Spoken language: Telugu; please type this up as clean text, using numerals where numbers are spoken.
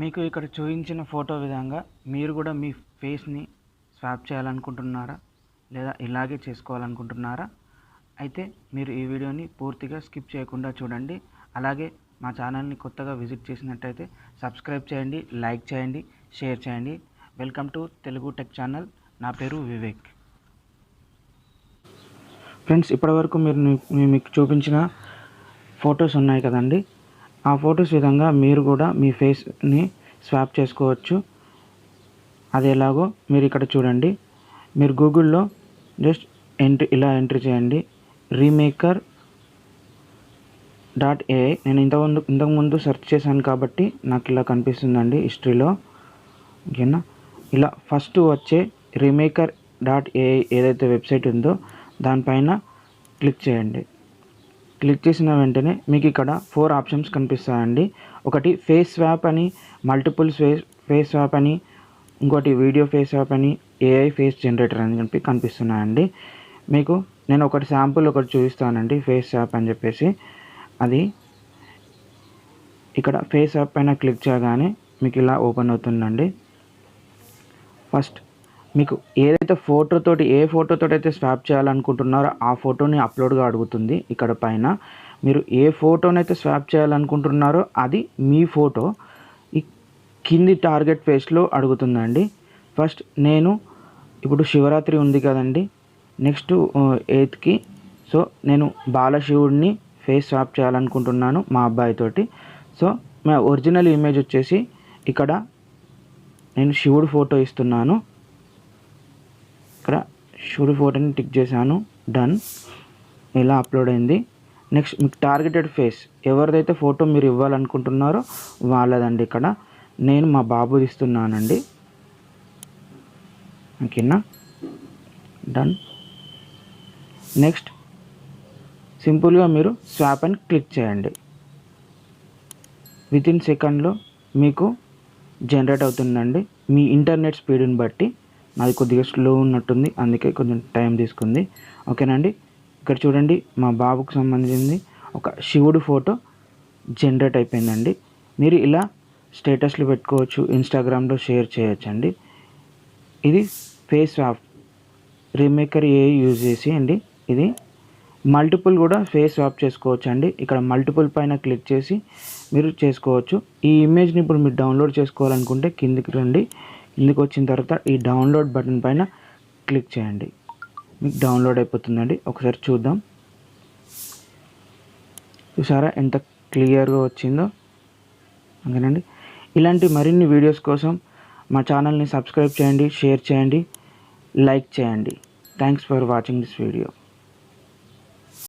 మీకు ఇక్కడ చూపించిన ఫోటో విధంగా మీరు కూడా మీ ఫేస్ని స్వాప్ చేయాలనుకుంటున్నారా లేదా ఇలాగే చేసుకోవాలనుకుంటున్నారా? అయితే మీరు ఈ వీడియోని పూర్తిగా స్కిప్ చేయకుండా చూడండి. అలాగే మా ఛానల్ని కొత్తగా విజిట్ చేసినట్టయితే సబ్స్క్రైబ్ చేయండి, లైక్ చేయండి, షేర్ చేయండి. Welcome to Telugu tech channel. నా పేరు వివేక్. ఫ్రెండ్స్, ఇప్పటివరకు మీకు చూపించిన ఫొటోస్ ఉన్నాయి కదండి, ఆ ఫొటోస్ విధంగా మీరు కూడా మీ ఫేస్ని స్వాప్ చేసుకోవచ్చు. అది ఎలాగో మీరు ఇక్కడ చూడండి. మీరు గూగుల్లో జస్ట్ ఎంట్రీ చేయండి remake.ai. నేను ఇంతకుముందు సెర్చ్ చేశాను కాబట్టి నాకు ఇలా కనిపిస్తుందండి హిస్టరీలో. ఓకేనా? ఇలా ఫస్ట్ వచ్చే remake.ai ఏదైతే వెబ్సైట్ ఉందో దానిపైన క్లిక్ చేయండి. క్లిక్ చేసిన వెంటనే మీకు ఇక్కడ 4 ఆప్షన్స్ కనిపిస్తాయండి. ఒకటి ఫేస్ స్వాప్ అని, మల్టిపుల్ ఫేస్ స్వాప్ అని, ఇంకోటి వీడియో ఫేస్ స్వాప్ అని, ఏఐ ఫేస్ జనరేటర్ అని చెప్పి కనిపిస్తున్నాయండి. మీకు నేను ఒకటి శాంపుల్ చూపిస్తానండి, ఫేస్ స్వాప్ అని చెప్పేసి. అది ఇక్కడ ఫేస్ స్వాప్ పైన క్లిక్ చేయగానే మీకు ఇలా ఓపెన్ అవుతుందండి. ఫస్ట్ మీకు ఏదైతే ఏ ఫోటోతోటి అయితే స్వాప్ చేయాలనుకుంటున్నారో ఆ ఫోటోని అప్లోడ్గా అడుగుతుంది. ఇక్కడ పైన మీరు ఏ ఫోటోనైతే స్వాప్ చేయాలనుకుంటున్నారో అది మీ ఫోటో ఈ కింది టార్గెట్ ఫేస్లో అడుగుతుందండి. ఫస్ట్ నేను ఇప్పుడు శివరాత్రి ఉంది కదండి, నెక్స్ట్ 8th. సో నేను బాలశివుడిని ఫేస్ స్వాప్ చేయాలనుకుంటున్నాను మా అబ్బాయితోటి. సో మా ఒరిజినల్ ఇమేజ్ వచ్చేసి ఇక్కడ నేను శివుడు ఫోటో ఇస్తున్నాను. ఇక్కడ శివుడు ఫోటోని టిక్ చేశాను, డన్. ఇలా అప్లోడ్ అయింది. నెక్స్ట్ మీకు టార్గెటెడ్ ఫేస్ ఎవరిదైతే ఫోటో మీరు ఇవ్వాలనుకుంటున్నారో వాళ్ళదండి. ఇక్కడ నేను మా బాబుది ఇస్తున్నానండి. ఓకేనా? డన్. నెక్స్ట్ సింపుల్గా మీరు స్వాప్ అని క్లిక్ చేయండి. వితిన్ సెకండ్లో మీకు జనరేట్ అవుతుందండి, మీ ఇంటర్నెట్ స్పీడ్ని బట్టి. నాది కొద్దిగా స్లో ఉన్నట్టుంది, అందుకే కొంచెం టైం తీసుకుంది. ఓకేనండి? ఇక్కడ చూడండి, మా బాబుకు సంబంధించింది ఒక శివుడు ఫోటో జనరేట్ అయిపోయిందండి. మీరు ఇలా స్టేటస్లు పెట్టుకోవచ్చు, ఇన్స్టాగ్రామ్లో షేర్ చేయొచ్చండి. ఇది ఫేస్ స్వాప్ రీమేకర్ ఏఐ యూజ్ చేసి అండి. ఇది మల్టిపుల్ కూడా ఫేస్ స్వాప్ చేసుకోవచ్చు అండి. ఇక్కడ మల్టిపుల్ పైన క్లిక్ చేసి మీరు చేసుకోవచ్చు. ఈ ఇమేజ్ని ఇప్పుడు మీరు డౌన్లోడ్ చేసుకోవాలనుకుంటే కిందికి రండి. కిందికి వచ్చిన తర్వాత ఈ డౌన్లోడ్ బటన్ పైన క్లిక్ చేయండి. మీకు డౌన్లోడ్ అయిపోతుందండి. ఒకసారి చూద్దాం. చూసారా ఎంత క్లియర్గా వచ్చిందో? ఓకేనండి? ఇలాంటి మరిన్ని వీడియోస్ కోసం మా ఛానల్ని సబ్స్క్రైబ్ చేయండి, షేర్ చేయండి, లైక్ చేయండి. Thanks for watching this video.